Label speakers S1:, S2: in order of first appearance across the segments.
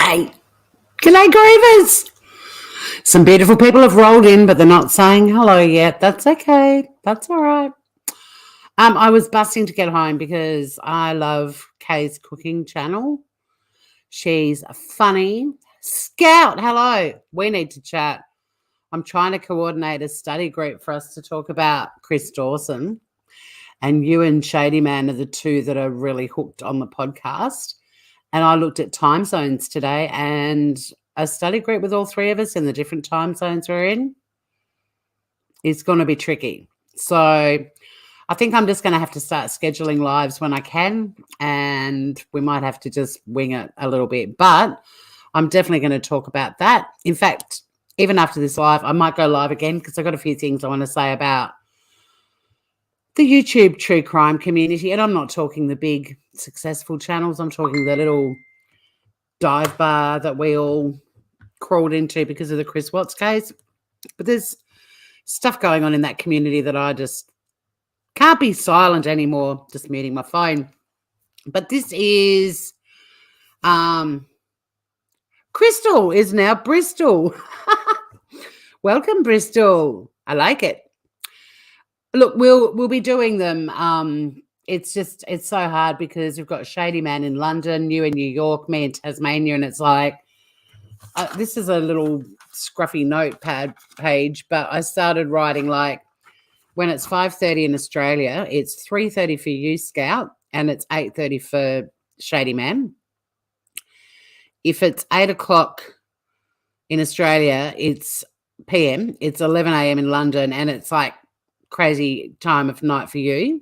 S1: G'day. G'day, Grievers. Some beautiful people have rolled in, but they're not saying hello yet. That's okay. That's all right. I was busting to get home because I love Kay's cooking channel. She's funny. Scout, hello. We need to chat. I'm trying to coordinate a study group for us to talk about Chris Dawson. And you and Shady Man are the two that are really hooked on the podcast. And I looked at time zones today, and a study group with all three of us in the different time zones we're in is going to be tricky. So I think I'm just going to have to start scheduling lives when I can, and we might have to just wing it a little bit. But I'm definitely going to talk about that. In fact, even after this live, I might go live again because I've got a few things I want to say about the YouTube true crime community. And I'm not talking the big successful channels. I'm talking the little dive bar that we all crawled into because of the Chris Watts case. But there's stuff going on in that community that I just can't be silent anymore. Just muting my phone. But this is Crystal is now Bristol. Welcome, Bristol. I like it. Look, we'll be doing them. It's so hard because we've got Shady Man in London, you in New York, me in Tasmania, and it's like this is a little scruffy notepad page, but I started writing like when it's 5:30 in Australia, it's 3:30 for you, Scout, and it's 8:30 for Shady Man. If it's 8 o'clock in Australia, it's PM. It's 11 a.m. in London, and it's like crazy time of night for you.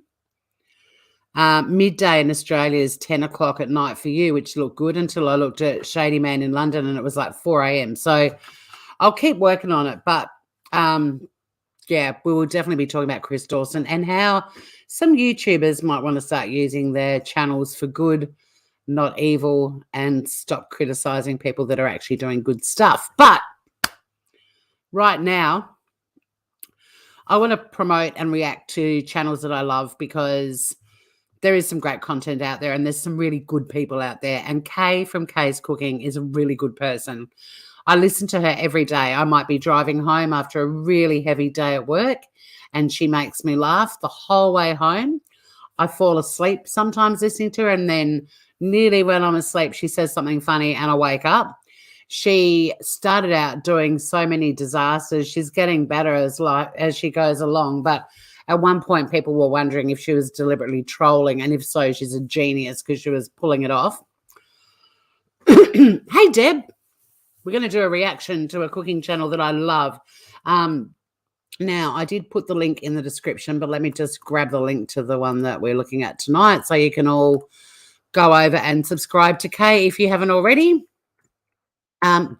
S1: Midday in Australia is 10 o'clock at night for you, which looked good until I looked at Shady Man in London and it was like 4 a.m. So I'll keep working on it. But, yeah, we will definitely be talking about Chris Dawson and how some YouTubers might want to start using their channels for good, not evil, and stop criticizing people that are actually doing good stuff. But right now, I want to promote and react to channels that I love because there is some great content out there and there's some really good people out there. And Kay from Kay's Cooking is a really good person. I listen to her every day. I might be driving home after a really heavy day at work and she makes me laugh the whole way home. I fall asleep sometimes listening to her, and then nearly when I'm asleep, she says something funny and I wake up. She started out doing so many disasters. She's getting better as she goes along. But at one point, people were wondering if she was deliberately trolling. And if so, she's a genius because she was pulling it off. Hey, Deb. We're going to do a reaction to a cooking channel that I love. Now, I did put the link in the description, but let me just grab the link to the one that we're looking at tonight so you can all go over and subscribe to Kay if you haven't already.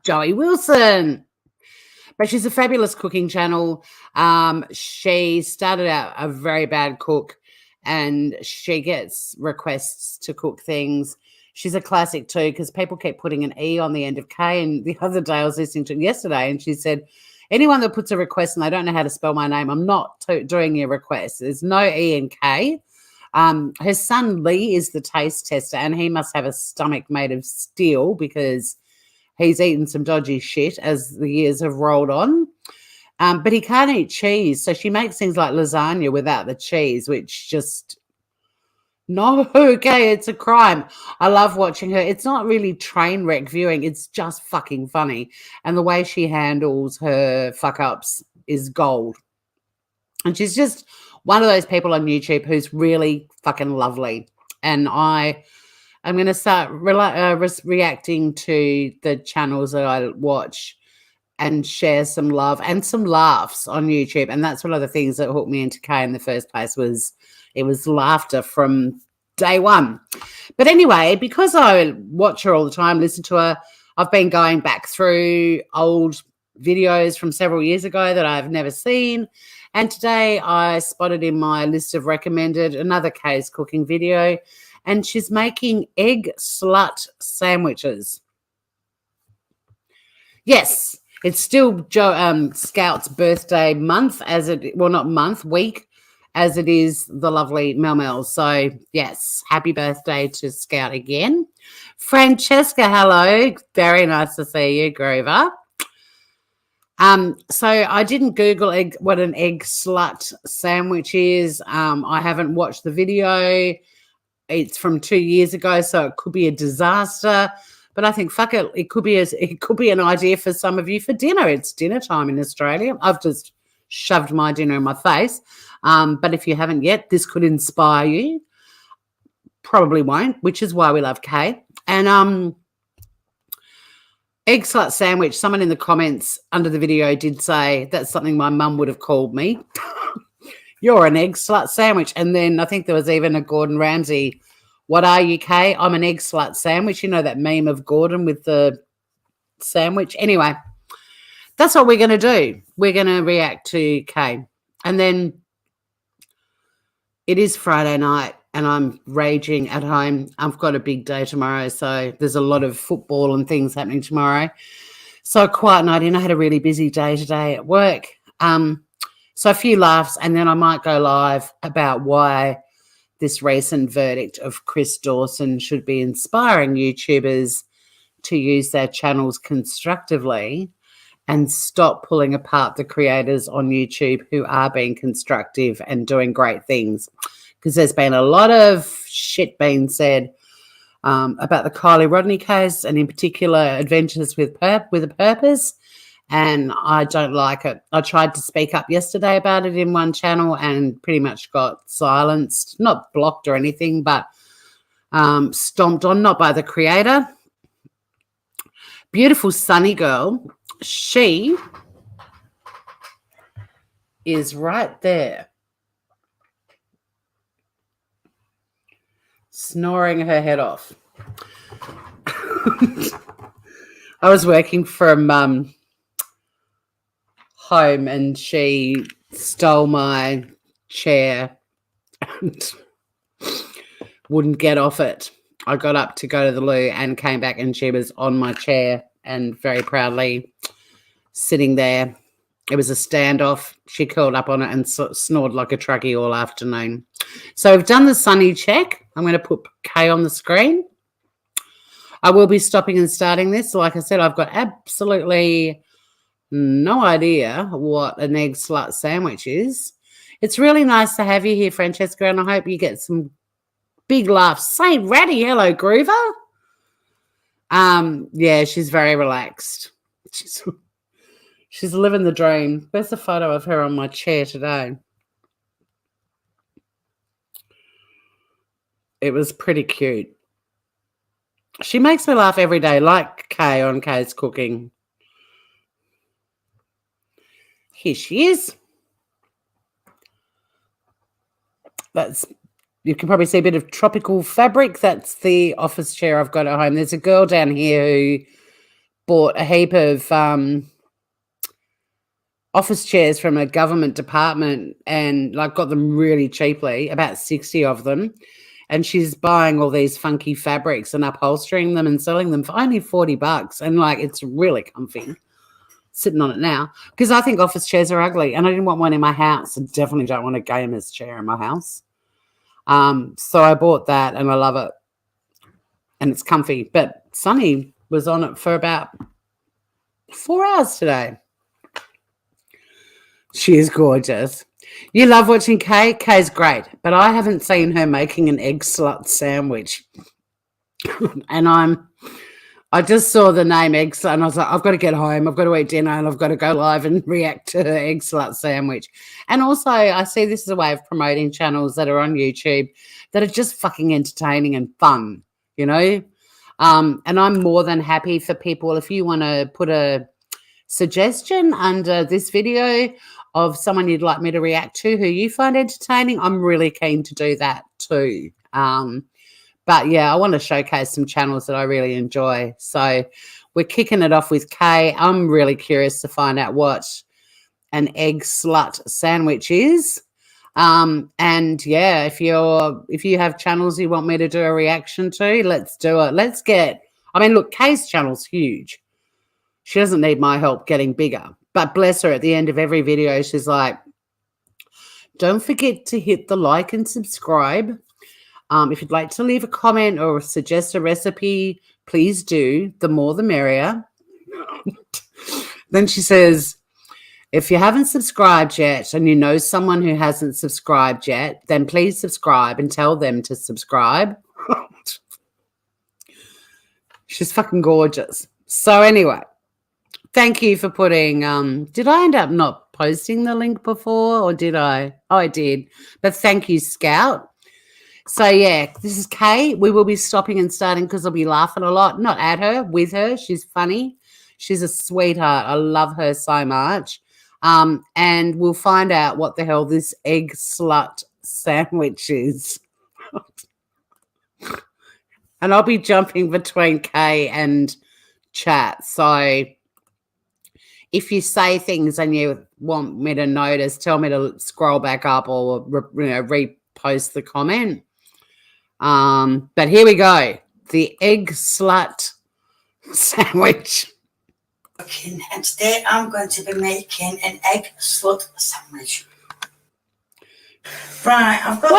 S1: Joey Wilson, but she's a fabulous cooking channel. She started out a very bad cook and she gets requests to cook things. She's a classic too because people keep putting an E on the end of K. And the other day I was listening to it yesterday and she said, anyone that puts a request and they don't know how to spell my name, I'm not doing your request. There's no E in K. Her son Lee is the taste tester and he must have a stomach made of steel because he's eaten some dodgy shit as the years have rolled on. But he can't eat cheese. So she makes things like lasagna without the cheese, which just, no, okay, it's a crime. I love watching her. It's not really train wreck viewing. It's just fucking funny. And the way she handles her fuck-ups is gold. And she's just one of those people on YouTube who's really fucking lovely. And I'm going to start reacting to the channels that I watch and share some love and some laughs on YouTube. And that's one of the things that hooked me into Kay in the first place was it was laughter from day one. But anyway, because I watch her all the time, listen to her, I've been going back through old videos from several years ago that I've never seen. And today I spotted in my list of recommended another Kay's cooking video. And she's making Eggslut Sandwiches. Yes, it's still Scout's birthday month, not month, week, as it is the lovely Mel Mel. So, yes, happy birthday to Scout again. Francesca, hello. Very nice to see you, Grover. So I didn't Google what an egg slut sandwich is. I haven't watched the video. It's from 2 years ago, so it could be a disaster. But I think, fuck it, it could be an idea for some of you for dinner. It's dinner time in Australia. I've just shoved my dinner in my face. But if you haven't yet, this could inspire you. Probably won't, which is why we love Kay. And egg slut sandwich, someone in the comments under the video did say that's something my mum would have called me. You're an egg slut sandwich. And then I think there was even a Gordon Ramsay, what are you, Kay? I'm an egg slut sandwich. You know that meme of Gordon with the sandwich? Anyway, that's what we're going to do. We're going to react to Kay. And then it is Friday night and I'm raging at home. I've got a big day tomorrow, so there's a lot of football and things happening tomorrow. So quiet night in. I had a really busy day today at work. So a few laughs, and then I might go live about why this recent verdict of Chris Dawson should be inspiring YouTubers to use their channels constructively and stop pulling apart the creators on YouTube who are being constructive and doing great things. Because there's been a lot of shit being said about the Kylie Rodney case, and in particular Adventures with a Purpose, and I don't like it. I tried to speak up yesterday about it in one channel and pretty much got silenced, not blocked or anything, but stomped on, not by the creator. Beautiful Sunny girl, she is right there, snoring her head off. I was working from home and she stole my chair and wouldn't get off it. I got up to go to the loo and came back and she was on my chair and very proudly sitting there. It was a standoff. She curled up on it and snored like a truckie all afternoon. So we've done the Sunny check. I'm going to put Kay on the screen. I will be stopping and starting this. Like I said, I've got absolutely no idea what an egg slut sandwich is. It's really nice to have you here, Francesca, and I hope you get some big laughs. Say ratty hello, Groover. Yeah, she's very relaxed. She's living the dream. There's a photo of her on my chair today. It was pretty cute. She makes me laugh every day, like Kay on Kay's Cooking. Here she is. You can probably see a bit of tropical fabric. That's the office chair I've got at home. There's a girl down here who bought a heap of office chairs from a government department and like got them really cheaply, about 60 of them. And she's buying all these funky fabrics and upholstering them and selling them for only $40. And like, it's really comfy. Sitting on it now because I think office chairs are ugly and I didn't want one in my house. I definitely don't want a gamer's chair in my house. So I bought that and I love it and it's comfy. But Sunny was on it for about 4 hours today. She is gorgeous. You love watching Kay? Kay's great, but I haven't seen her making an egg slut sandwich. And I just saw the name egg slut and I was like, I've got to get home. I've got to eat dinner and I've got to go live and react to her egg slut sandwich. And also I see this as a way of promoting channels that are on YouTube that are just fucking entertaining and fun, you know? And I'm more than happy for people, if you want to put a suggestion under this video of someone you'd like me to react to who you find entertaining, I'm really keen to do that too. But yeah, I want to showcase some channels that I really enjoy. So we're kicking it off with Kay. I'm really curious to find out what an egg slut sandwich is. And yeah, if you have channels you want me to do a reaction to, let's do it. Look, Kay's channel's huge. She doesn't need my help getting bigger. But bless her, at the end of every video, she's like, don't forget to hit the like and subscribe. If you'd like to leave a comment or suggest a recipe, please do. The more the merrier. Then she says, if you haven't subscribed yet and you know someone who hasn't subscribed yet, then please subscribe and tell them to subscribe. She's fucking gorgeous. So anyway, thank you for putting, did I end up not posting the link before or did I? Oh, I did. But thank you, Scout. So yeah, this is Kay. We will be stopping and starting because I'll be laughing a lot. Not at her, with her. She's funny. She's a sweetheart. I love her so much. And we'll find out what the hell this Eggslut sandwich is. And I'll be jumping between Kay and chat. So if you say things and you want me to notice, tell me to scroll back up or repost the comment. But here we go. The Eggslut sandwich.
S2: Okay, and today I'm going to be making an Eggslut sandwich. Right, I've got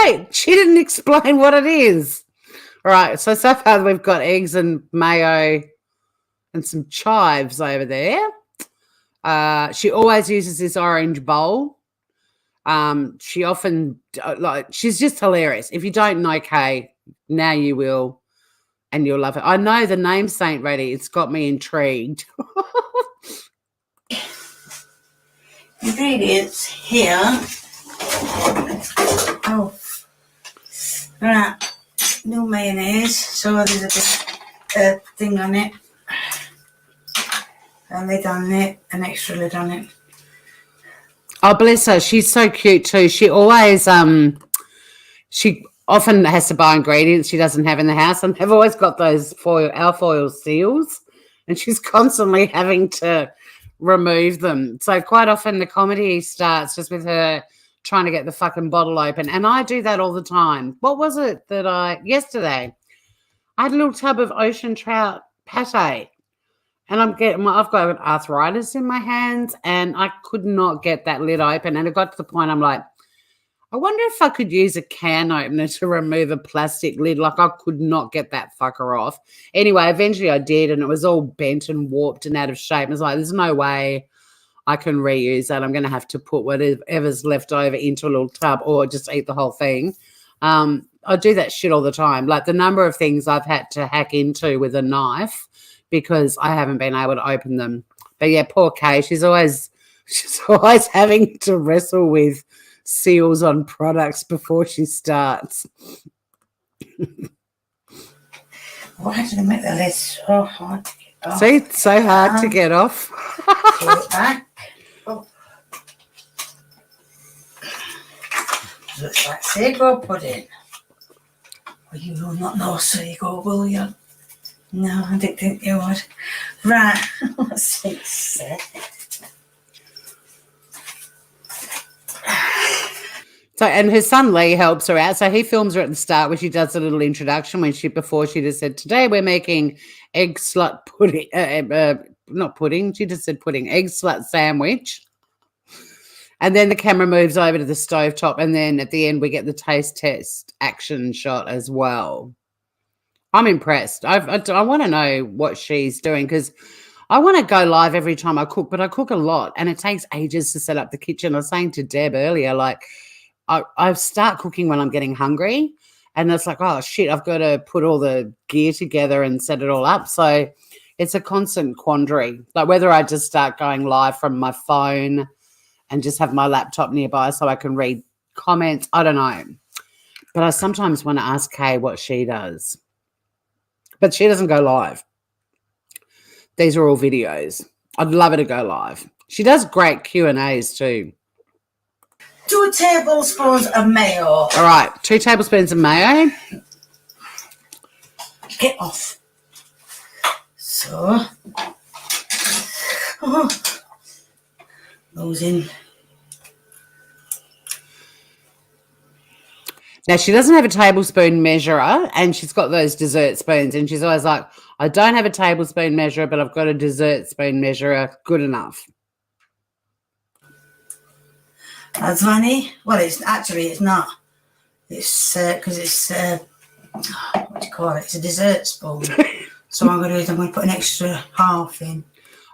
S1: Wait. She didn't explain what it is. All right, so far we've got eggs and mayo and some chives over there. She always uses this orange bowl. She often, she's just hilarious. If you don't know Kay, now you will, and you'll love it. I know the name's ain't ready. It's got me intrigued.
S2: Ingredients here. Oh, right. No mayonnaise, so there's a bit thing on it. A lid on it, an extra lid on it.
S1: Oh, bless her. She's so cute too. She always, she often has to buy ingredients she doesn't have in the house, and they've always got those alfoil seals, and she's constantly having to remove them. So quite often the comedy starts just with her trying to get the fucking bottle open, and I do that all the time. What was it that yesterday? I had a little tub of ocean trout pate. And I've got arthritis in my hands, and I could not get that lid open. And it got to the point I'm like, I wonder if I could use a can opener to remove a plastic lid. Like I could not get that fucker off. Anyway, eventually I did, and it was all bent and warped and out of shape. I was like, there's no way I can reuse that. I'm going to have to put whatever's left over into a little tub or just eat the whole thing. I do that shit all the time. Like the number of things I've had to hack into with a knife because I haven't been able to open them. But yeah, poor Kay, she's always having to wrestle with seals on products before she starts.
S2: Why did I make the lid so hard to get off?
S1: See, it's so hard to get off.
S2: Pull it back. Oh. Looks like sago pudding. Well, you will not know sago, will you? No, I didn't think you would. Right, what's it say?
S1: So, and her son Lee helps her out. So he films her at the start where she does a little introduction before she just said, today we're making Eggslut pudding, not pudding, she just said pudding, Eggslut sandwich. And then the camera moves over to the stovetop, and then at the end we get the taste test action shot as well. I'm impressed. I want to know what she's doing because I want to go live every time I cook, but I cook a lot and it takes ages to set up the kitchen. I was saying to Deb earlier, like I start cooking when I'm getting hungry, and it's like, oh shit, I've got to put all the gear together and set it all up. So it's a constant quandary, like whether I just start going live from my phone and just have my laptop nearby so I can read comments. I don't know. But I sometimes want to ask Kay what she does. But she doesn't go live. These are all videos. I'd love her to go live. She does great Q&As too.
S2: 2 tablespoons of mayo.
S1: All right, 2 tablespoons of mayo.
S2: Get off. So, those in.
S1: Now, she doesn't have a tablespoon measurer, and she's got those dessert spoons, and she's always like, I don't have a tablespoon measurer, but I've got a dessert spoon measurer. Good enough.
S2: That's funny. Well, it's not. It's because it's what do you call it? It's a dessert spoon. So what I'm going to put an extra half in.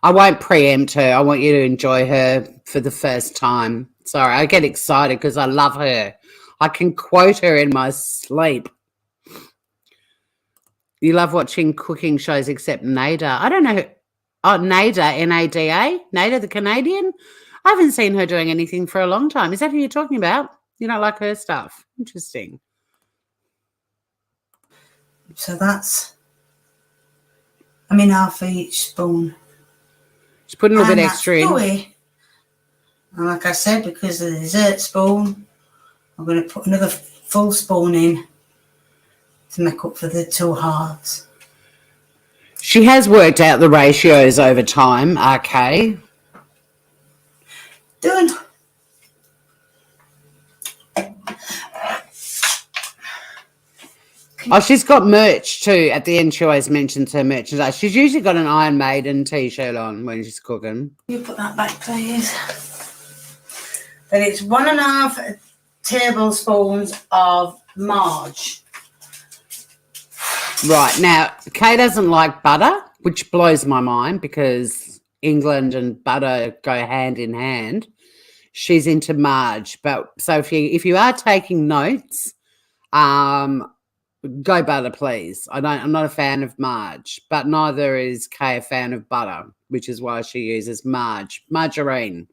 S1: I won't preempt her. I want you to enjoy her for the first time. Sorry, I get excited because I love her. I can quote her in my sleep. You love watching cooking shows except Nada. I don't know. Oh, Nada, N-A-D-A? Nada, the Canadian? I haven't seen her doing anything for a long time. Is that who you're talking about? You don't like her stuff? Interesting.
S2: So that's, I mean, half each spoon.
S1: Just put a little bit extra in.
S2: And like I said, because of the dessert spoon, I'm going to put another full spoon in to make up for the 2 halves.
S1: She has worked out the ratios over time, okay.
S2: Done.
S1: Oh, she's got merch too. At the end, she always mentions her merchandise. She's usually got an Iron Maiden t-shirt on when she's cooking.
S2: You put that back, please. Then it's 1.5 tablespoons of margarine.
S1: Right, now, Kay doesn't like butter, which blows my mind because England and butter go hand in hand. She's into marge. But so if you are taking notes, go butter, please. I'm not a fan of marge, but neither is Kay a fan of butter, which is why she uses margarine.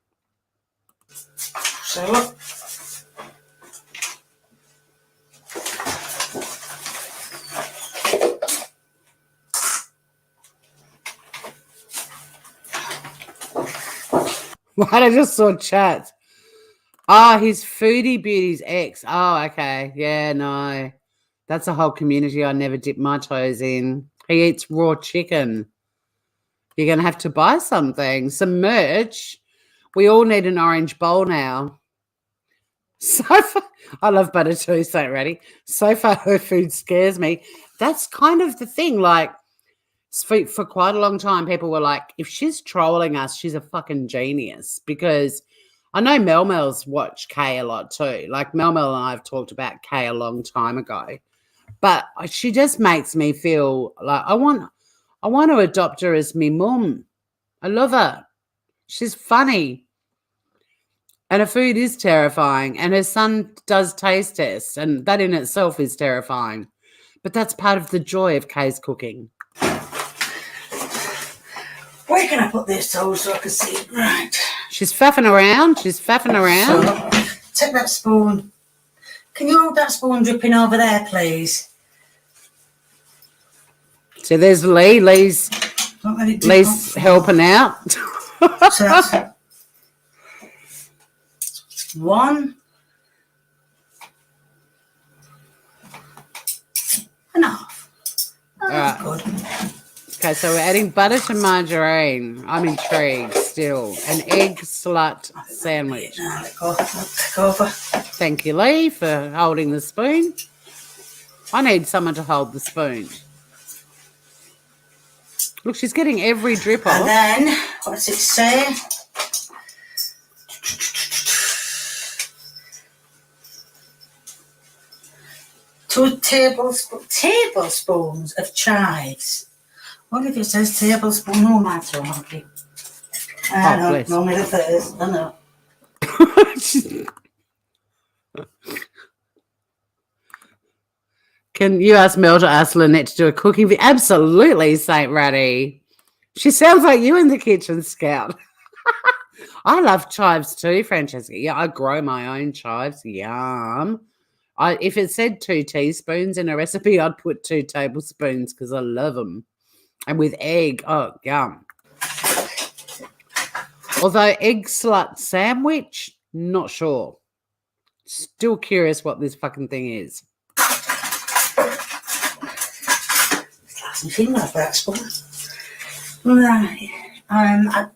S2: So look.
S1: What? I just saw chat. Oh, he's Foodie Beauty's ex. Oh, okay. Yeah, no. That's a whole community I never dip my toes in. He eats raw chicken. You're going to have to buy something. Some merch. We all need an orange bowl now. So far, I love butter too, so ready. So far, her food scares me. That's kind of the thing. Like, for quite a long time, people were like, if she's trolling us, she's a fucking genius. Because I know Mel's watched Kay a lot too. Like, Mel and I have talked about Kay a long time ago. But she just makes me feel like I want to adopt her as me mum. I love her. She's funny. And her food is terrifying. And her son does taste tests. And that in itself is terrifying. But that's part of the joy of Kay's cooking.
S2: Where can I put this so I can see it right?
S1: She's faffing around. So,
S2: take that spoon. Can you hold that spoon dripping over there, please?
S1: So there's Lee. Lee's helping out.
S2: So that's 1.5. That's good.
S1: Okay, so we're adding butter to margarine. I'm intrigued still. An Eggslut sandwich.
S2: Now let go. Take over.
S1: Thank you, Lee, for holding the spoon. I need someone to hold the spoon. Look, she's getting every drip off.
S2: And then, what's it say? Two tablespoons of chives. What if it says tablespoon? No matter what. I know, normally the first. I know.
S1: Can you ask Mel to ask Lynette to do a cooking video? Absolutely, Saint Ratty. She sounds like you in the kitchen, Scout. I love chives too, Francesca. Yeah, I grow my own chives. Yum. If it said 2 teaspoons in a recipe, I'd put 2 tablespoons because I love them. And with egg, oh, yum. Although Eggslut Sandwich, not sure. Still curious what this fucking thing is.
S2: Finger off that spoon. Right. I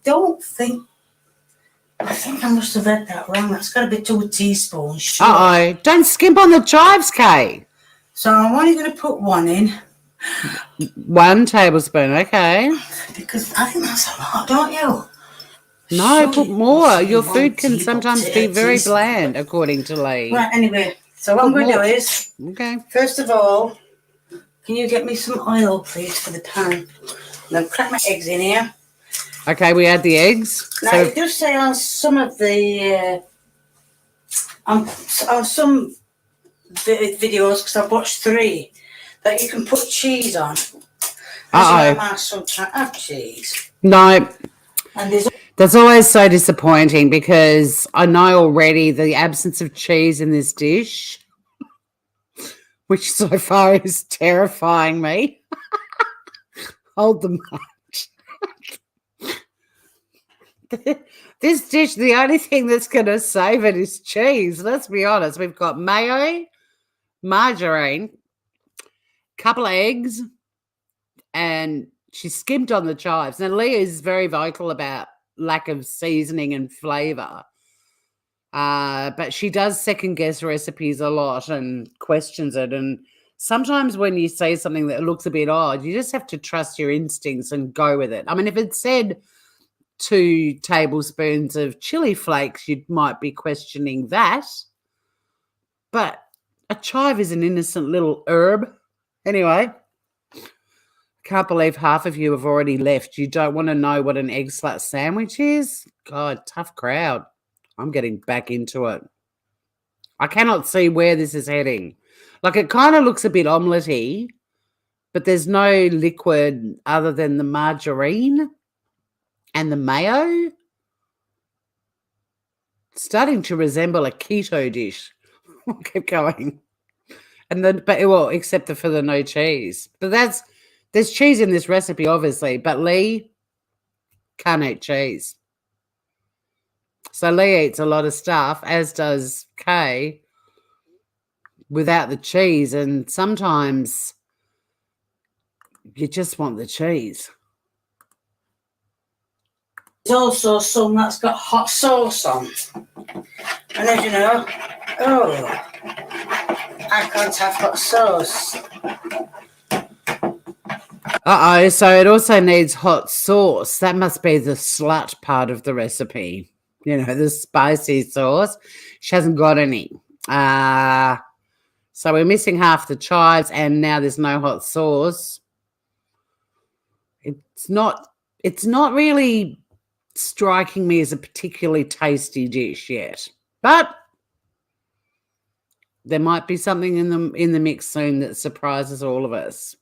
S2: think I must have read that wrong. That's got to be 2 teaspoons. Sure.
S1: Uh-oh. Don't skimp on the chives, Kay.
S2: So I'm only going to put 1 in.
S1: 1 tablespoon, okay.
S2: Because I think that's a lot, don't you?
S1: No,
S2: Show
S1: put
S2: you
S1: more.
S2: what's
S1: Your
S2: in one
S1: food can
S2: teapot
S1: sometimes be
S2: potatoes.
S1: very bland, according to Lee.
S2: Right, anyway, so what I'm going to do is,
S1: Okay.
S2: first of all, can you get me some oil, please, for the pan? And I'll crack my eggs in here.
S1: Okay, we add the eggs.
S2: Now,
S1: So
S2: it does say on some of the, on some videos, because I've watched 3, that you can put cheese on. I sometimes have cheese.
S1: no,
S2: And there's
S1: that's always so disappointing because I know already the absence of cheese in this dish, which so far is terrifying me. Hold the mic. This dish, the only thing that's going to save it is cheese. Let's be honest. We've got mayo, margarine, couple of eggs, and she skimmed on the chives. Now, Leah is very vocal about lack of seasoning and flavor. But she does second guess recipes a lot and questions it. And sometimes when you say something that looks a bit odd, you just have to trust your instincts and go with it. I mean, if it said 2 tablespoons of chili flakes, you might be questioning that. But a chive is an innocent little herb. Anyway, can't believe half of you have already left. You don't want to know what an Eggslut sandwich is? God, tough crowd. I'm getting back into it. I cannot see where this is heading. Like, it kind of looks a bit omelette-y, but there's no liquid other than the margarine and the mayo. It's starting to resemble a keto dish. I'll keep going. And then, except for the no cheese. But there's cheese in this recipe, obviously, but Lee can't eat cheese. So Lee eats a lot of stuff, as does Kay, without the cheese. And sometimes you just want the cheese.
S2: There's also some that's got hot sauce on. And as you know, I can't have hot sauce.
S1: So it also needs hot sauce. That must be the slut part of the recipe. You know, the spicy sauce. She hasn't got any. So we're missing half the chives, and now there's no hot sauce. It's not really striking me as a particularly tasty dish yet. But there might be something in the mix soon that surprises all of us.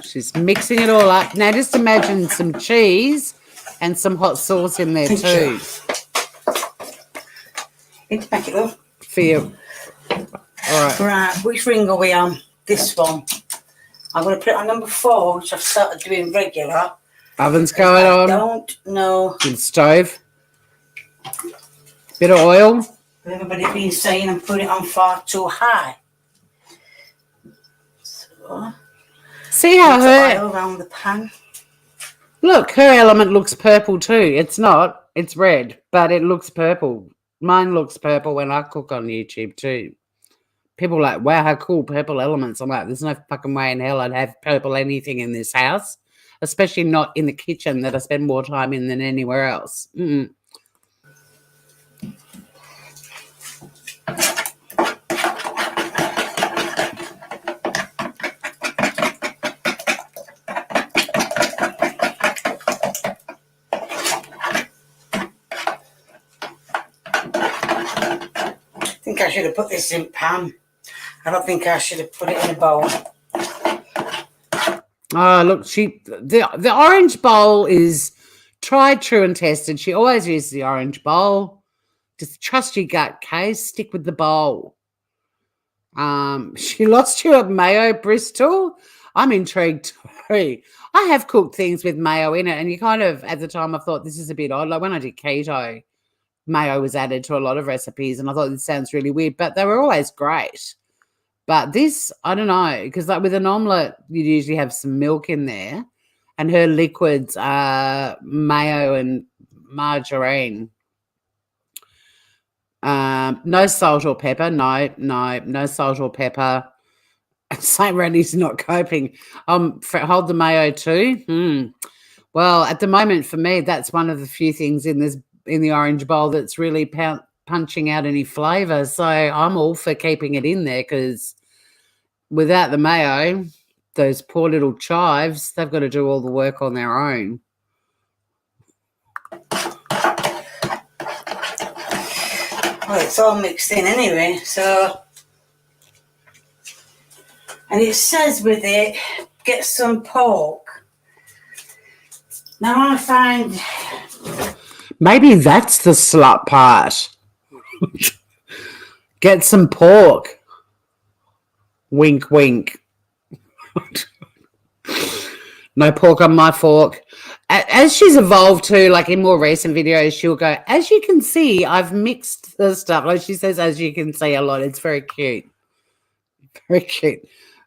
S1: She's mixing it all up. Now just imagine some cheese and some hot sauce in there too.
S2: Need to pack it up.
S1: For you. All right.
S2: Right, which ring are we on? This one. I'm going to put it on number 4, which I've started doing regular.
S1: Oven's going on.
S2: I don't know.
S1: The stove. Bit of oil.
S2: Everybody's been saying I'm putting it on far too high. So,
S1: see how
S2: oil around the pan.
S1: Look, her element looks purple too. It's not. It's red, but it looks purple. Mine looks purple when I cook on YouTube too. People are like, wow, how cool, purple elements. I'm like, there's no fucking way in hell I'd have purple anything in this house, especially not in the kitchen that I spend more time in than anywhere else.
S2: I think I should have put this in pan. I don't think I should have put it in a bowl.
S1: Oh, look, the orange bowl is tried, true, and tested. She always uses the orange bowl. Just trust your gut, Kay. Stick with the bowl. She lost you at mayo, Bristol. I'm intrigued too. I have cooked things with mayo in it, and you kind of, at the time, I thought this is a bit odd. Like when I did keto, mayo was added to a lot of recipes, and I thought this sounds really weird, but they were always great. But this, I don't know, because like with an omelette, you'd usually have some milk in there, and her liquids are mayo and margarine. No salt or pepper. No salt or pepper. St. Randy's not coping. Hold the mayo too. Well, at the moment for me, that's one of the few things in the orange bowl that's really punching out any flavour. So I'm all for keeping it in there because without the mayo, those poor little chives, they've got to do all the work on their own.
S2: Well, it's all mixed in anyway, so. And it says with it, get some pork. Now I find...
S1: Maybe that's the slut part. Get some pork. Wink, wink. No pork on my fork. As she's evolved too, like in more recent videos, she'll go, as you can see, I've mixed the stuff. Like she says, as you can see a lot. It's very cute. Very cute.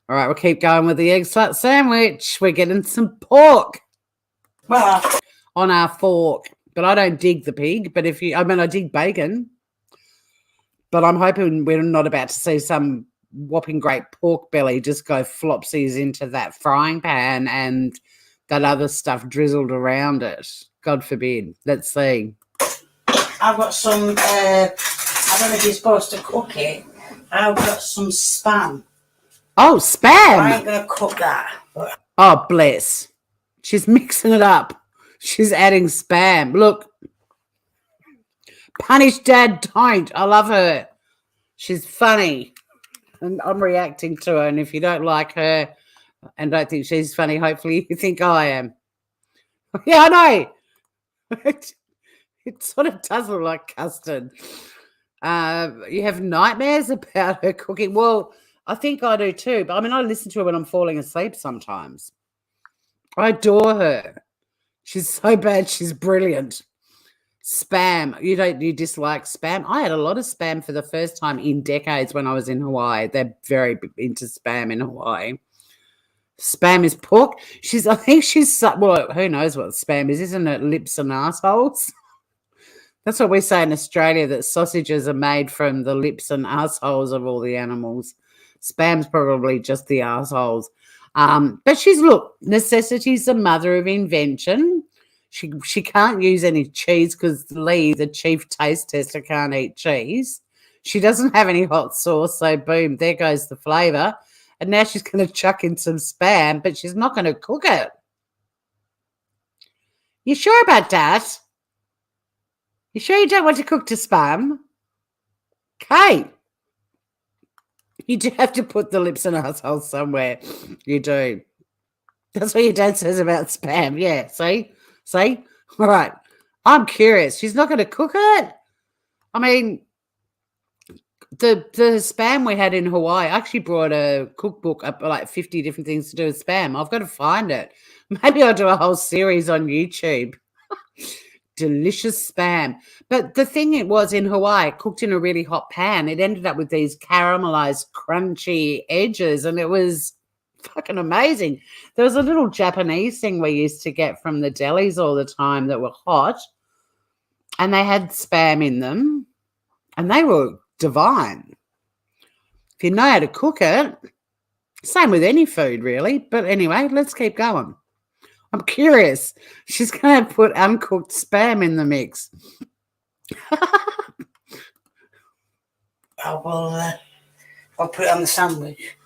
S1: All right, we'll keep going with the Eggslut sandwich. We're getting some pork on our fork. But I don't dig the pig. But I dig bacon. But I'm hoping we're not about to see some whopping great pork belly just go flopsies into that frying pan and that other stuff drizzled around it. God forbid. Let's see.
S2: I've got some, I don't know if you're supposed to cook it. I've got some spam.
S1: Oh, spam.
S2: I ain't going to cook that. But...
S1: Oh, bless. She's mixing it up. She's adding spam. Look. Punish Dad, don't. I love her. She's funny. And I'm reacting to her. And if you don't like her and don't think she's funny, hopefully you think I am. Yeah, I know. It sort of does look like custard. You have nightmares about her cooking. Well, I think I do too. But I mean, I listen to her when I'm falling asleep sometimes. I adore her. She's so bad. She's brilliant. Spam. You dislike spam? I had a lot of spam for the first time in decades when I was in Hawaii. They're very into spam in Hawaii. Spam is pork. I think she's, well, who knows what spam is, isn't it? Lips and assholes. That's what we say in Australia, that sausages are made from the lips and assholes of all the animals. Spam's probably just the assholes. But look, necessity's the mother of invention. She can't use any cheese because Lee, the chief taste tester, can't eat cheese. She doesn't have any hot sauce, so boom, there goes the flavour. And now she's going to chuck in some spam, but she's not going to cook it. You sure about that? You sure you don't want to cook the spam? Okay. You do have to put the lips and assholes somewhere. You do. That's what your dad says about spam. Yeah, see? See? All right. I'm curious. She's not going to cook it? I mean, the spam we had in Hawaii, I actually brought a cookbook up like 50 different things to do with spam. I've got to find it. Maybe I'll do a whole series on YouTube. Delicious spam. But the thing it was in Hawaii, cooked in a really hot pan, it ended up with these caramelized, crunchy edges, and it was fucking amazing. There was a little Japanese thing we used to get from the delis all the time that were hot, and they had spam in them, and they were divine. If you know how to cook it, same with any food, really. But anyway, let's keep going. I'm curious. She's going to put uncooked spam in the mix.
S2: I'll put it on the sandwich.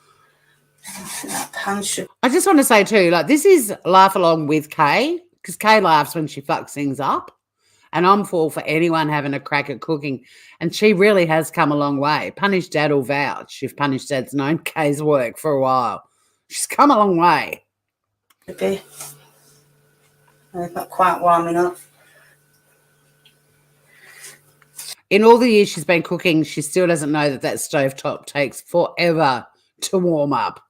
S1: I just want to say too, like, this is laugh along with Kay, because Kay laughs when she fucks things up, and I'm all for anyone having a crack at cooking, and she really has come a long way. Punish Dad will vouch if Punish Dad's known Kay's work for a while. She's come a long way.
S2: Okay. It's not quite warm enough.
S1: In all the years she's been cooking, she still doesn't know that stovetop takes forever to warm up.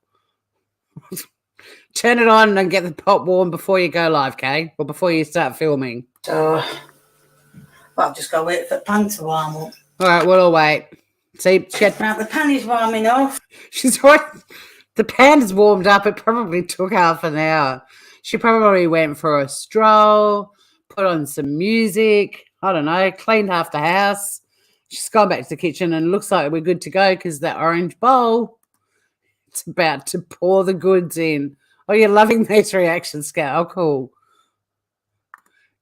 S1: Turn it on and get the pot warm before you go live, Kay, or before you start filming.
S2: So, well, I've just got to wait for the pan to warm up.
S1: All right, we'll all wait. See,
S2: now the pan is warm enough.
S1: The pan is warmed up. It probably took half an hour. She probably went for a stroll, put on some music, I don't know, cleaned half the house, She's gone back to the kitchen and looks like we're good to go because that orange bowl, it's about to pour the goods in. Oh, you're loving these reactions, Scout. Oh, cool.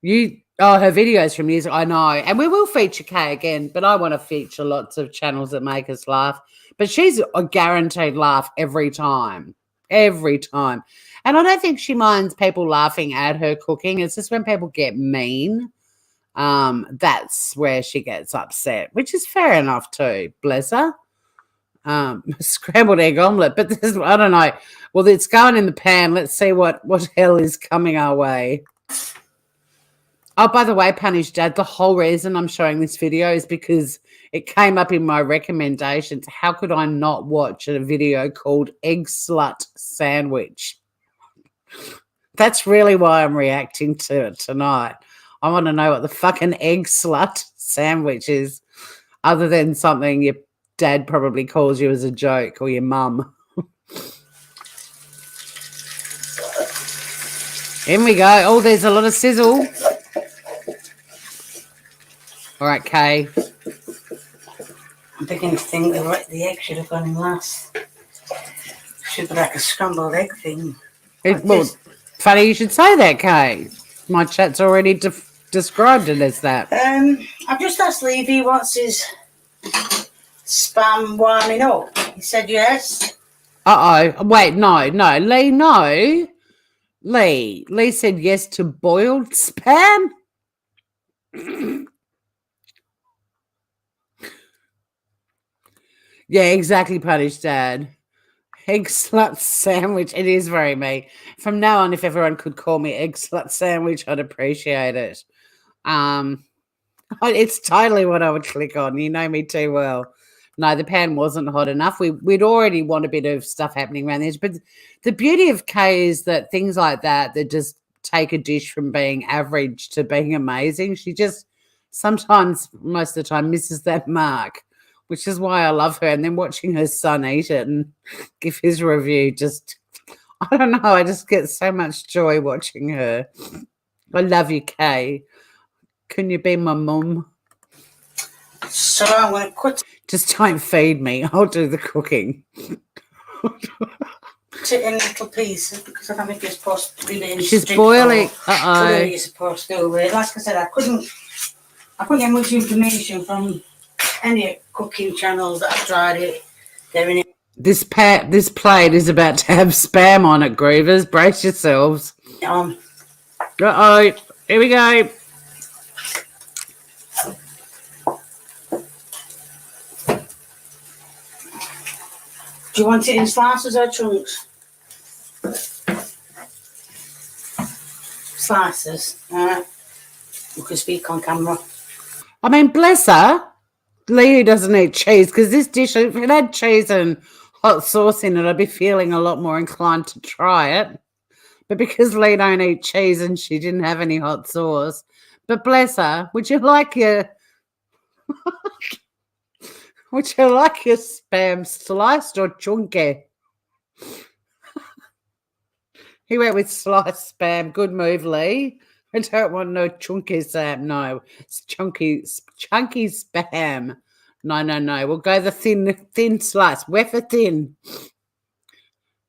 S1: Her videos from years, I know. And we will feature Kay again, but I want to feature lots of channels that make us laugh. But she's a guaranteed laugh every time. Every time. And I don't think she minds people laughing at her cooking. It's just when people get mean, that's where she gets upset, which is fair enough too. Bless her. Scrambled egg omelette, but I don't know. Well, it's going in the pan. Let's see what hell is coming our way. Oh, by the way, Punish Dad, the whole reason I'm showing this video is because it came up in my recommendations. How could I not watch a video called Eggslut Sandwich? That's really why I'm reacting to it tonight. I want to know what the fucking Eggslut Sandwich is, other than something your dad probably calls you as a joke, or your mum. In we go. Oh, there's a lot of sizzle. All right, Kay.
S2: I'm beginning to think that the egg should have gone in last. Should be like a scrambled egg thing.
S1: Funny you should say that, Kay. My chat's already described it as that.
S2: I've just asked Lee if he wants his spam warming up. He said yes.
S1: Uh-oh. Wait, no. Lee, no. Lee said yes to boiled spam? Yeah, exactly, Punish Dad. Eggslut Sandwich. It is very me. From now on, if everyone could call me Eggslut Sandwich, I'd appreciate it. It's totally what I would click on. You know me too well. No, the pan wasn't hot enough. We'd already want a bit of stuff happening around the edge. But the beauty of Kay is that things like that just take a dish from being average to being amazing. She just sometimes, most of the time, misses that mark, which is why I love her. And then watching her son eat it and give his review, I don't know, I just get so much joy watching her. I love you, Kay. Can you be my mum?
S2: So I'm going to cut
S1: Just don't feed me. I'll do the cooking.
S2: it in little pieces because I don't think you're supposed to be in.
S1: She's boiling.
S2: Whatever you're supposed to do with it. Like I said, I couldn't get much information from any cooking channels that I've tried it. They're in it.
S1: This plate is about to have spam on it, Groovers. Brace yourselves. Uh-oh. Here we go.
S2: Do you want it in slices or chunks? Slices. You can speak on camera.
S1: I mean, bless her. Lee doesn't eat cheese, because this dish, if it had cheese and hot sauce in it, I'd be feeling a lot more inclined to try it. But because Lee don't eat cheese and she didn't have any hot sauce, but bless her, would you like your spam sliced or chunky? He went with sliced spam. Good move, Lee. I don't want no chunky spam. No, it's chunky spam. No. We'll go the thin slice. Wafer thin.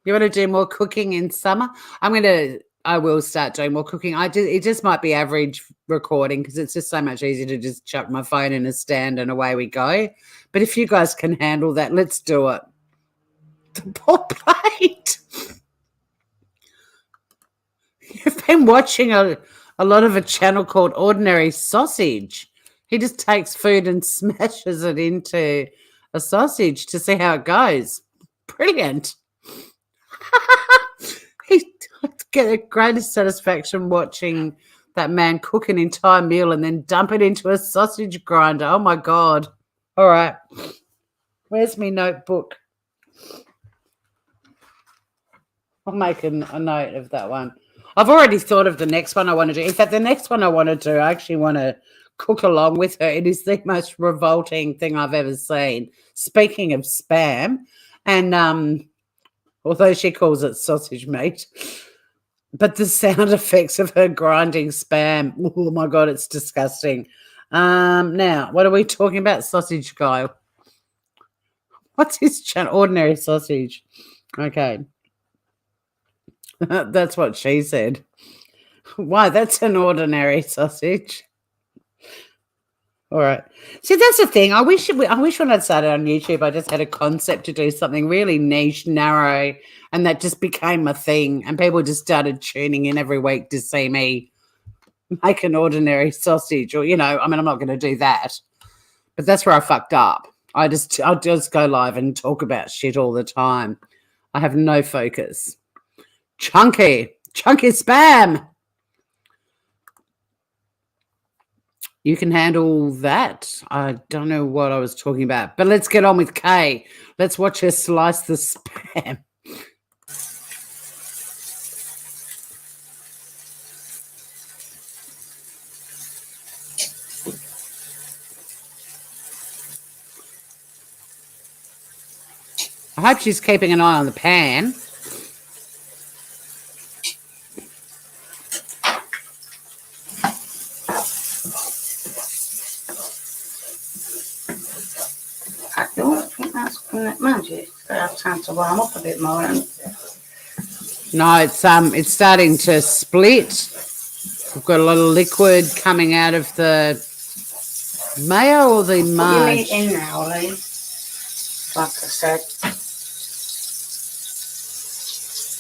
S1: You want to do more cooking in summer? I will start doing more cooking. It just might be average recording because it's just so much easier to just chuck my phone in a stand and away we go. But if you guys can handle that, let's do it. The poor plate. You've been watching a lot of a channel called Ordinary Sausage. He just takes food and smashes it into a sausage to see how it goes. Brilliant. He get the greatest satisfaction watching that man cook an entire meal and then dump it into a sausage grinder. Oh, my God. All right. Where's my notebook? I'll make a note of that one. I've already thought of the next one I want to do. In fact, the next one I want to do, I actually want to cook along with her. It is the most revolting thing I've ever seen. Speaking of spam, and although she calls it sausage meat, but the sound effects of her grinding spam, oh, my God, it's disgusting. Now, what are we talking about? Sausage guy. What's his channel? Ordinary sausage. Okay. That's what she said. Why? That's an ordinary sausage. All right. See, that's the thing. I wish when I'd started on YouTube, I just had a concept to do something really niche, narrow, and that just became a thing. And people just started tuning in every week to see me make an ordinary sausage, or I'm not going to do that. But that's where I fucked up. I'll just go live and talk about shit all the time. I have no focus. Chunky spam. You can handle that. I don't know what I was talking about, but let's get on with Kay. Let's watch her slice the spam. I hope she's keeping an eye on the pan.
S2: I don't think that's going to magic. I have time to warm up a bit more.
S1: No, it's starting to split. We've got a lot of liquid coming out of the mayo or the mush.
S2: Put your meat in now, Lee. Like I said.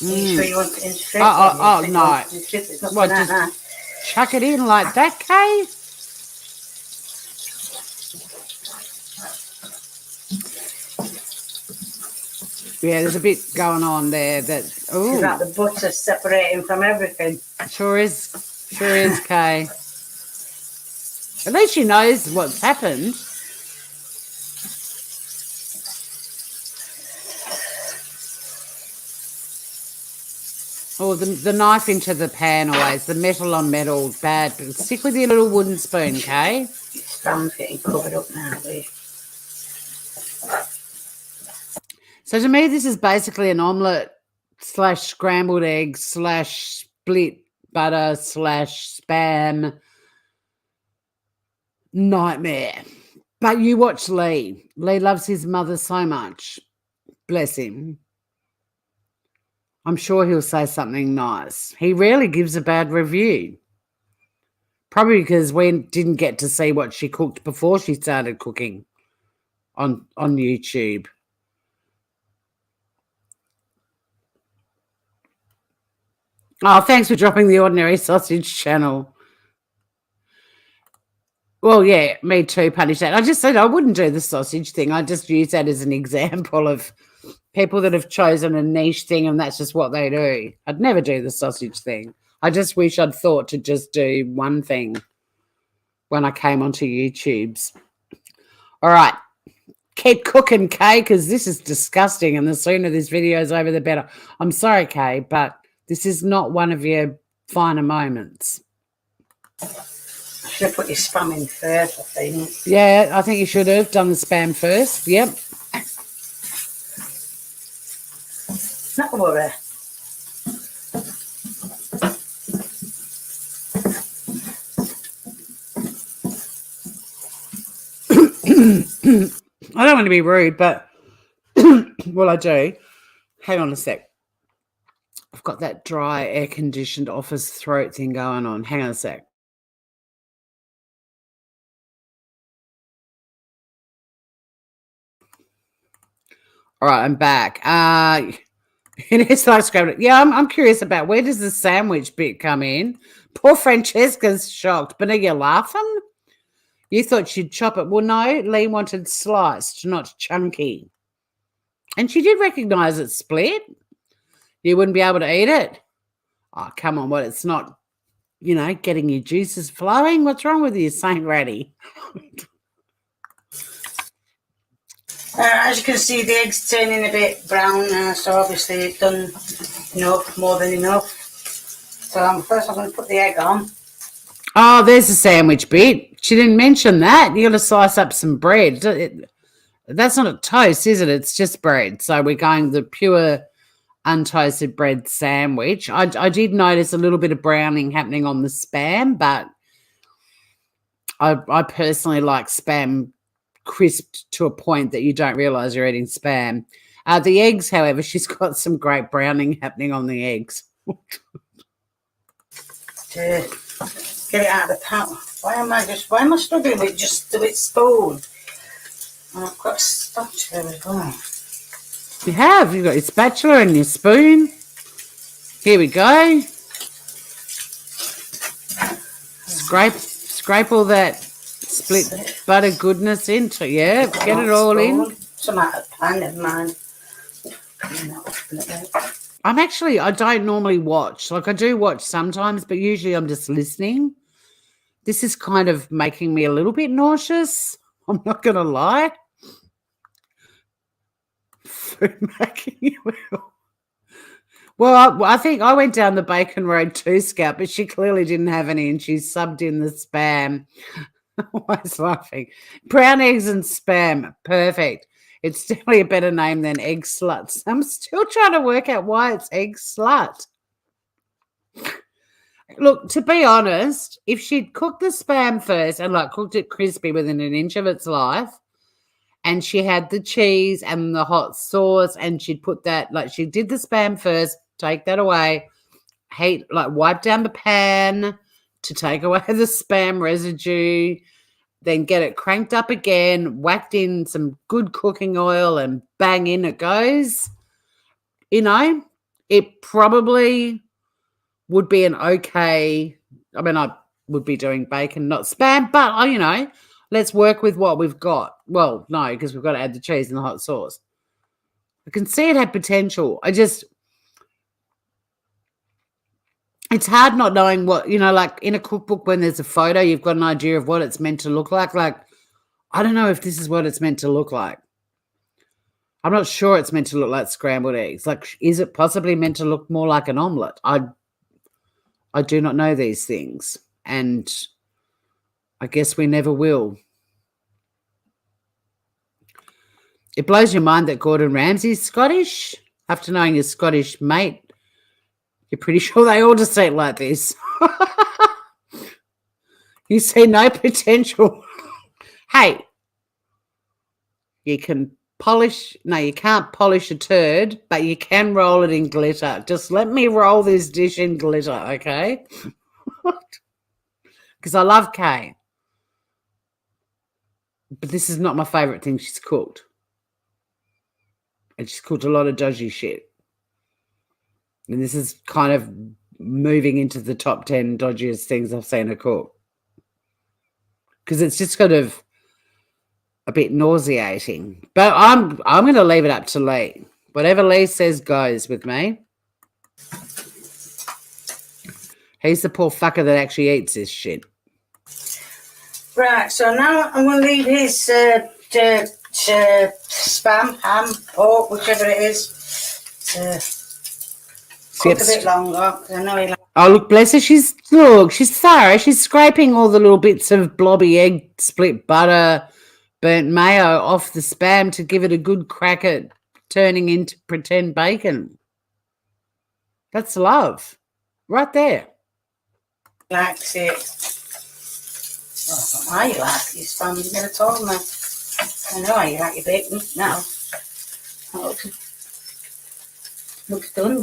S2: Are you sure you want it in straight?
S1: Oh, no.
S2: It's not
S1: What, just chuck it in like that, Kay? Yeah, there's a bit going on there. It's
S2: like the butter separating from everything.
S1: Sure is, Kay. At least she knows what's happened. Oh, the knife into the pan always. The metal on metal, bad. But stick with your little wooden spoon, Kay.
S2: Spam's getting covered up now, Lee.
S1: So to me, this is basically an omelette / scrambled egg / split butter / spam nightmare. But you watch Lee. Lee loves his mother so much. Bless him. I'm sure he'll say something nice. He rarely gives a bad review. Probably because we didn't get to see what she cooked before she started cooking on YouTube. Oh, thanks for dropping the Ordinary Sausage channel. Well, yeah, me too, Punish That. I just said I wouldn't do the sausage thing. I just use that as an example of people that have chosen a niche thing and that's just what they do. I'd never do the sausage thing. I just wish I'd thought to just do one thing when I came onto YouTube's. All right. Keep cooking, Kay, because this is disgusting and the sooner this video is over, the better. I'm sorry, Kay, but this is not one of your finer moments.
S2: I should have put your spam in first, I think.
S1: Yeah, I think you should have done the spam first. Yep.
S2: Not a worry.
S1: I don't want to be rude, but well, I do. Hang on a sec. I've got that dry, air-conditioned office throat thing going on. Hang on a sec. All right, I'm back. It is like scrambled. Yeah, I'm curious about where does the sandwich bit come in? Poor Francesca's shocked. But are you laughing? You thought she'd chop it. Well, no, Lee wanted sliced, not chunky. And she did recognise it's split. You wouldn't be able to eat it. Oh, come on. What? It's not, getting your juices flowing? What's wrong with you, Saint Ratty?
S2: As you can see, the egg's turning a bit brown now, so obviously it's done enough, more than enough. So first I'm going to put the egg on.
S1: Oh, there's the sandwich bit. She didn't mention that. You got to slice up some bread. That's not a toast, is it? It's just bread. So we're going the pure untoasted bread sandwich. I did notice a little bit of browning happening on the spam, but I personally like spam crisped to a point that you don't realize you're eating spam. The eggs, however, she's got some great browning happening on the eggs.
S2: To get it out of the pot. Why am I struggling with just the spoon? And I've got a spatula as well.
S1: You've got your spatula and your spoon. Here we go. Scrape all that split butter goodness into, yeah, get it all in.
S2: Some out of the pan, never mind.
S1: I don't normally watch. Like, I do watch sometimes, but usually I'm just listening. This is kind of making me a little bit nauseous. I'm not going to lie. Food making. Well, I think I went down the bacon road too, Scout, but she clearly didn't have any, and she subbed in the spam. Always laughing. Brown eggs and spam. Perfect. It's definitely a better name than Eggslut. I'm still trying to work out why it's Eggslut. Look, to be honest, if she'd cooked the spam first and like cooked it crispy within an inch of its life, and she had the cheese and the hot sauce, and she'd put that, like she did the spam first, take that away, wipe down the pan to take away the spam residue, then get it cranked up again, whacked in some good cooking oil, and bang, in it goes. You know, it probably would be an okay, I mean, I would be doing bacon, not spam, but, you know, let's work with what we've got. Well, no, because we've got to add the cheese and the hot sauce. I can see it had potential. It's hard not knowing what, you know, like in a cookbook when there's a photo, you've got an idea of what it's meant to look like. Like, I don't know if this is what it's meant to look like. I'm not sure it's meant to look like scrambled eggs. Like, is it possibly meant to look more like an omelette? I do not know these things, and I guess we never will. It blows your mind that Gordon Ramsay's Scottish. After knowing his Scottish mate, you're pretty sure they all just eat like this. You see no potential. Hey, you can't polish a turd, but you can roll it in glitter. Just let me roll this dish in glitter, okay? Because I love Kay. But this is not my favourite thing she's cooked. And she's cooked a lot of dodgy shit. And this is kind of moving into the top 10 dodgiest things I've seen her cook. Because it's just kind of a bit nauseating. But I'm going to leave it up to Lee. Whatever Lee says goes with me. He's the poor fucker that actually eats this shit.
S2: Right, so now I'm going to leave his spam, ham, pork, whichever it is, cook a bit longer. I know he
S1: oh, look, bless her. She's thorough. She's scraping all the little bits of blobby egg, split butter, burnt mayo off the spam to give it a good crack at turning into pretend bacon. That's love. Right there.
S2: likes it. Well, I don't know how you like it. Your family never told me. I know how you like your bacon now. Looks done.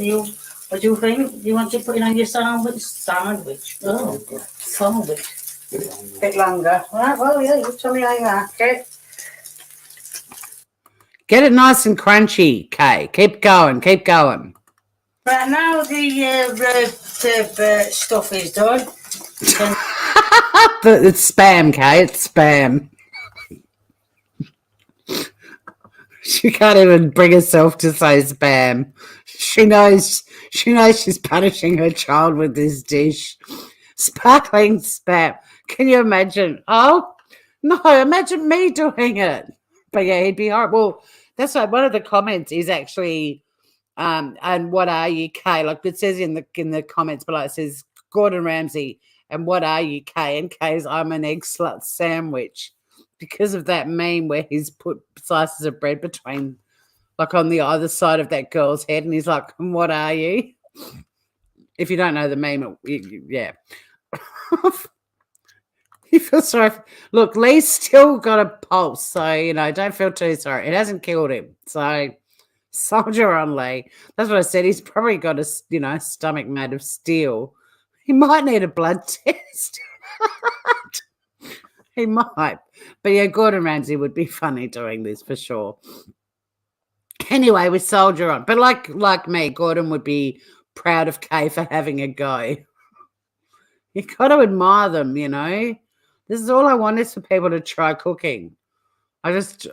S2: What do you think? Do you want to put it on your sandwich? Oh, sandwich. Bit longer. Right, well, yeah, you tell me how you like it.
S1: Get it nice and crunchy, Kay. Keep going, keep going.
S2: Right, now the stuff is done.
S1: It's spam, Kay. It's spam. She can't even bring herself to say spam. She knows she's punishing her child with this dish. Sparkling spam. Can you imagine? Oh, no, imagine me doing it. But yeah, he'd be horrible. That's why one of the comments is actually, and what are you, Kay? Like it says in the comments below, it says Gordon Ramsay, and what are you, Kay? And Kay's, I'm an Eggslut sandwich. Because of that meme where he's put slices of bread between, like on the other side of that girl's head, and he's like, what are you? If you don't know the meme, yeah. You feel sorry. Look, Lee's still got a pulse, so, don't feel too sorry. It hasn't killed him. So soldier on, Lee. That's what I said. He's probably got a, stomach made of steel. He might need a blood test. He might. But yeah, Gordon Ramsay would be funny doing this for sure. Anyway, we soldier on. But like me, Gordon would be proud of Kay for having a go. You got to admire them, This is all I want is for people to try cooking. I just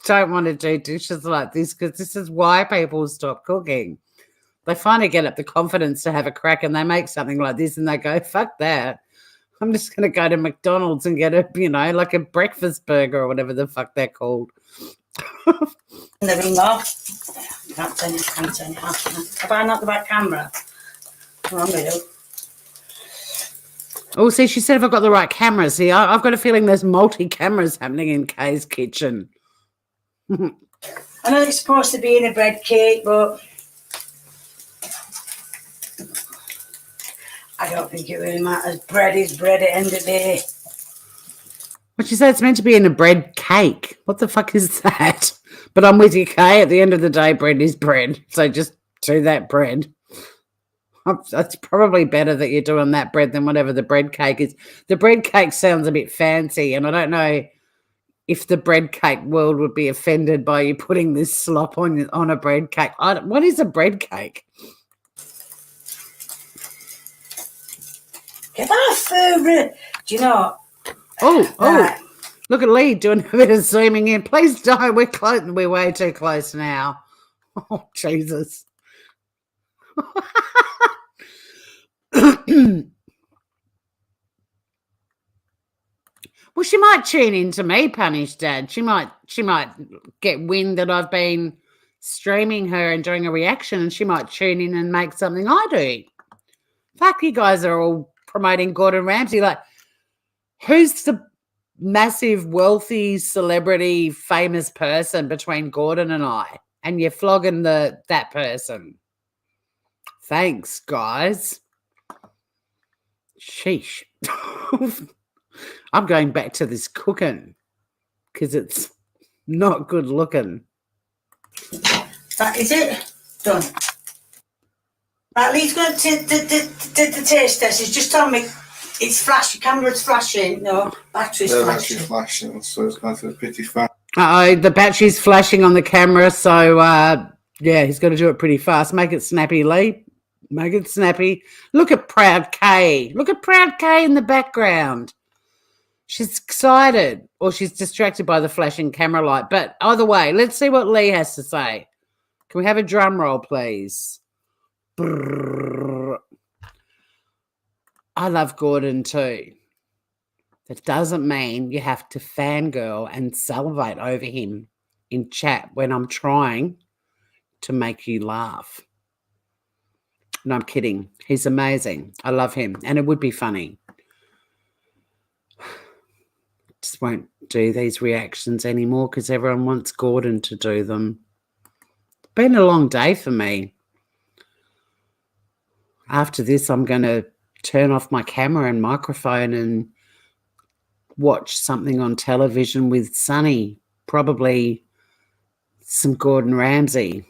S1: don't want to do dishes like this because this is why people stop cooking. They finally get up the confidence to have a crack and they make something like this and they go, fuck that. I'm just going to go to McDonald's and get like a breakfast burger or whatever the fuck they're called.
S2: The ring off. Can't turn it off. Have I not the back camera? Oh, I'm going to.
S1: Oh, see, she said if I've got the right camera. See, I've got a feeling there's multi-cameras happening in Kay's kitchen.
S2: I know it's supposed to be in a bread cake, but I don't think it really matters. Bread is bread at the end of the day.
S1: What you say? It's meant to be in a bread cake. What the fuck is that? But I'm with you, Kay. At the end of the day, bread is bread. So just do that bread. It's probably better that you're doing that bread than whatever the bread cake is. The bread cake sounds a bit fancy, and I don't know if the bread cake world would be offended by you putting this slop on a bread cake. What is a bread cake?
S2: Get that food. Do you know?
S1: Oh, look at Lee doing a bit of zooming in. Please don't. We're way too close now. Oh, Jesus. Well, she might tune into me, Punish Dad. She might get wind that I've been streaming her and doing a reaction, and she might tune in and make something I do. Fuck, you guys are all promoting Gordon Ramsay. Like, who's the massive, wealthy, celebrity, famous person between Gordon and I? And you're flogging that person. Thanks, guys. Sheesh. I'm going back to this cooking because it's not good looking.
S2: That is it. Done. Right, Lee's going to the taste test. He's just told me it's flashing. Camera's flashing. No, battery's flashing.
S3: Battery's flashing, so it's going to be pretty fast.
S1: The battery's flashing on the camera, so yeah, he's got to do it pretty fast. Make it snappy, Lee. Make it snappy. Look at Proud Kay. Look at Proud Kay in the background. She's excited, or she's distracted by the flashing camera light. But either way, let's see what Lee has to say. Can we have a drum roll, please? Brrr. I love Gordon too. That doesn't mean you have to fangirl and salivate over him in chat when I'm trying to make you laugh. No, I'm kidding. He's amazing. I love him. And it would be funny. Just won't do these reactions anymore because everyone wants Gordon to do them. It's been a long day for me. After this, I'm going to turn off my camera and microphone and watch something on television with Sonny. Probably some Gordon Ramsay.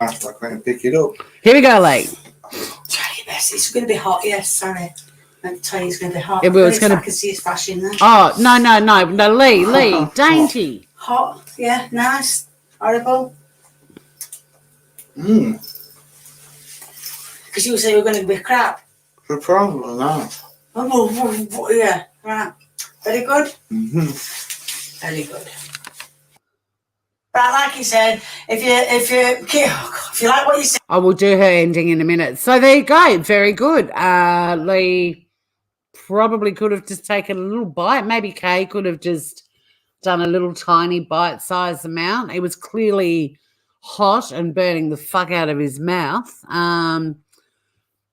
S3: After I can't pick it up.
S1: Here we go, Lee.
S2: Try your best. It's going to be hot. Yes, sorry. I'll tell you it's going to be hot.
S1: It will. It's going to.
S2: I can see it's flashing there.
S1: Oh, no, Lee, dainty.
S2: Hot. Yeah, nice. Horrible.
S3: Mmm.
S2: Because you say we're going to be crap.
S3: Probably not.
S2: Oh, yeah, right. Very good.
S3: Mm-hmm.
S2: Very good. Right, like you said, if you like what you said,
S1: I will do her ending in a minute. So there you go. Very good. Lee probably could have just taken a little bite. Maybe Kay could have just done a little tiny bite-sized amount. It was clearly hot and burning the fuck out of his mouth.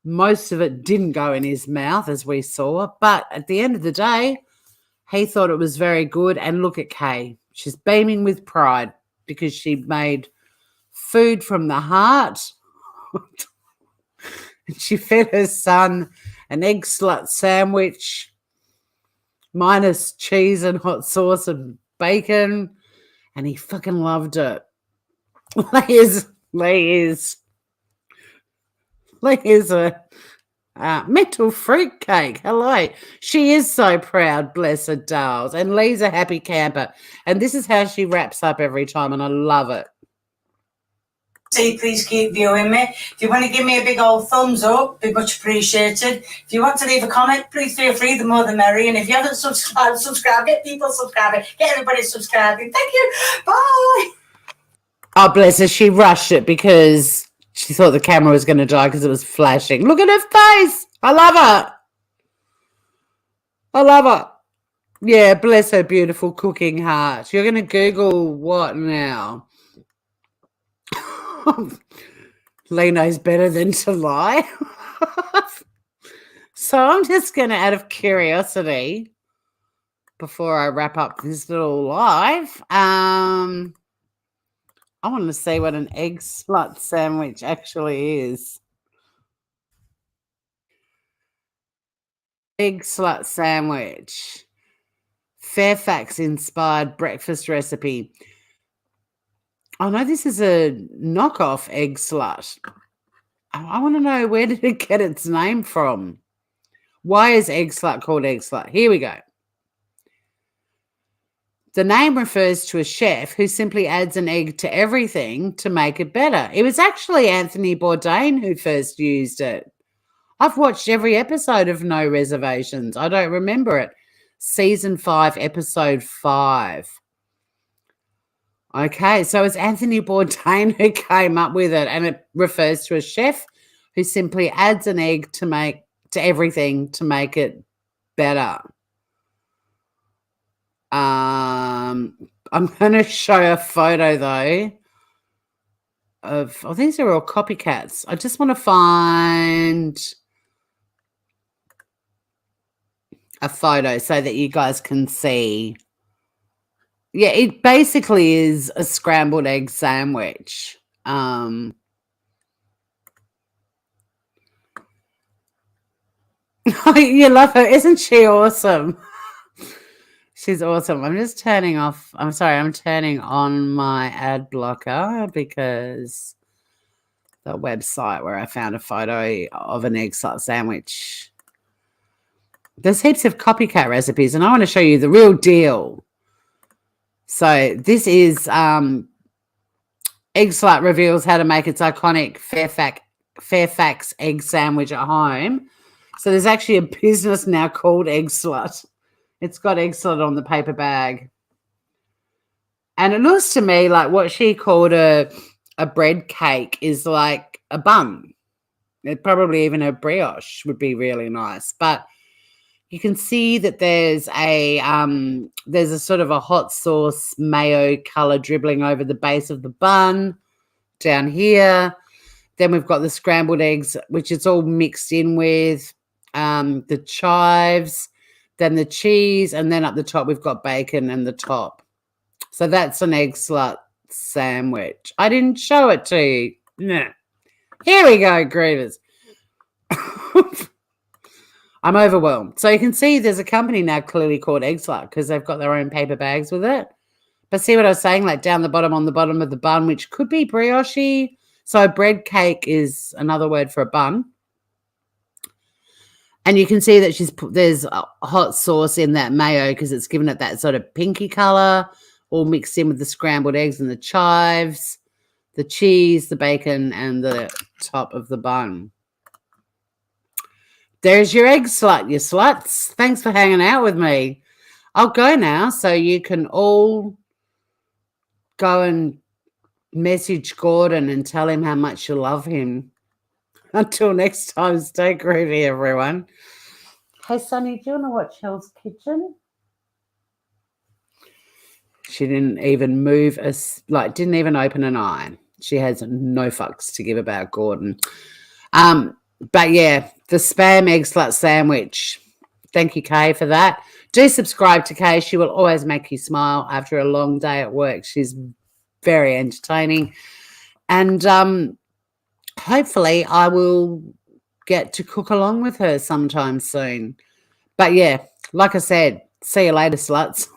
S1: Most of it didn't go in his mouth, as we saw. But at the end of the day, he thought it was very good. And look at Kay. She's beaming with pride because she made food from the heart. And she fed her son an egg slut sandwich minus cheese and hot sauce and bacon, and he fucking loved it. Leah's a mental fruitcake. Hello. She is so proud, bless her darls. And Lee's a happy camper. And this is how she wraps up every time, and I love it.
S2: Please keep viewing me. If you want to give me a big old thumbs up, be much appreciated. If you want to leave a comment, please feel free, the more the merry. And if you haven't subscribed, get people subscribing. Get everybody subscribing. Thank you. Bye.
S1: Oh, bless her. She rushed it because she thought the camera was going to die because it was flashing. Look at her face. I love her. I love her. Yeah, bless her beautiful cooking heart. You're going to Google what now? Lee knows better than to lie. So I'm just going to, out of curiosity, before I wrap up this little live, I want to see what an egg slut sandwich actually is. Egg slut sandwich. Fairfax-inspired breakfast recipe. Oh, no, this is a knockoff egg slut. I want to know, where did it get its name from? Why is egg slut called egg slut? Here we go. The name refers to a chef who simply adds an egg to everything to make it better. It was actually Anthony Bourdain who first used it. I've watched every episode of No Reservations. I don't remember it. Season 5, episode 5. Okay, so it's Anthony Bourdain who came up with it, and it refers to a chef who simply adds an egg to everything to make it better. I'm going to show a photo though of, these are all copycats. I just want to find a photo so that you guys can see. Yeah, it basically is a scrambled egg sandwich. You love her. Isn't she awesome? She's awesome. I'm turning on my ad blocker because the website where I found a photo of an egg slut sandwich. There's heaps of copycat recipes, and I want to show you the real deal. So this is Eggslut reveals how to make its iconic Fairfax egg sandwich at home. So there's actually a business now called Eggslut. It's got Eggslut on the paper bag. And it looks to me like what she called a bread cake is like a bun. It probably even a brioche would be really nice. But you can see that there's a sort of a hot sauce mayo color dribbling over the base of the bun down here. Then we've got the scrambled eggs, which it's all mixed in with, the chives, then the cheese, and then up the top we've got bacon and the top. So that's an egg slut sandwich. I didn't show it to you. No. Here we go, Grievers. I'm overwhelmed. So you can see there's a company now clearly called Eggslut because they've got their own paper bags with it. But see what I was saying, like down the bottom on the bottom of the bun, which could be brioche. So bread cake is another word for a bun. And you can see that there's a hot sauce in that mayo because it's given it that sort of pinky color, all mixed in with the scrambled eggs and the chives, the cheese, the bacon, and the top of the bun. There's your egg slut, you sluts. Thanks for hanging out with me. I'll go now so you can all go and message Gordon and tell him how much you love him. Until next time, stay groovy, everyone. Hey, Sonny, do you want to watch Hell's Kitchen? She didn't even move didn't even open an eye. She has no fucks to give about Gordon. But yeah, the spam egg slut sandwich. Thank you, Kay, for that. Do subscribe to Kay. She will always make you smile after a long day at work. She's very entertaining. And hopefully I will get to cook along with her sometime soon. But yeah, like I said, see you later, sluts.